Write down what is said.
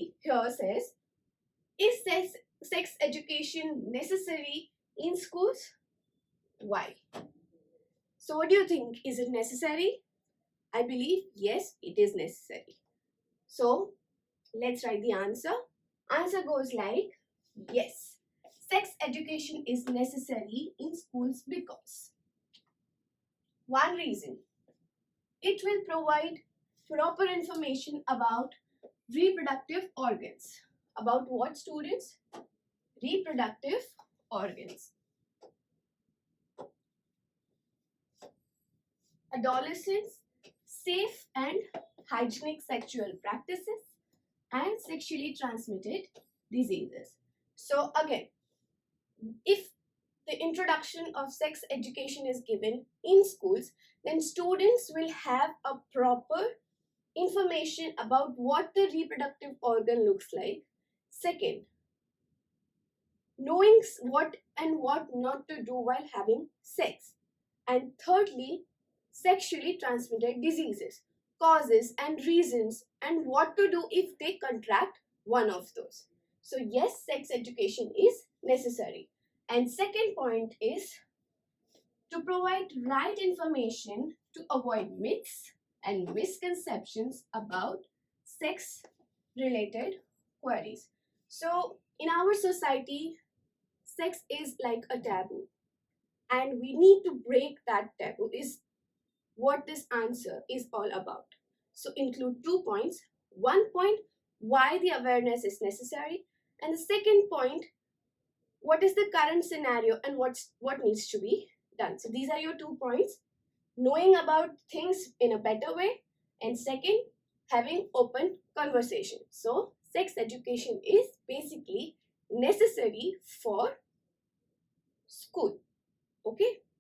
C here says, is sex education necessary in schools? Why? So what do you think? Is it necessary? I believe yes, it is necessary. So let's write the answer. Answer goes like yes. Sex education is necessary in schools because one reason, it will provide proper information about reproductive organs. About what, students? Reproductive organs. Adolescents, safe and hygienic sexual practices and sexually transmitted diseases. So again, if the introduction of sex education is given in schools, then students will have a proper information about what the reproductive organ looks like. Second, knowing what and what not to do while having sex. And thirdly, sexually transmitted diseases, causes and reasons, and what to do if they contract one of those. So yes, sex education is necessary. And second point is to provide right information to avoid myths and misconceptions about sex related queries. So in our society, sex is like a taboo, and we need to break that taboo, is what this answer is all about. So include 2 points. 1 point, why the awareness is necessary, and the second point, what is the current scenario and what needs to be done. So these are your 2 points. Knowing about things in a better way, and second, having open conversation. So sex education is basically necessary for school. Okay.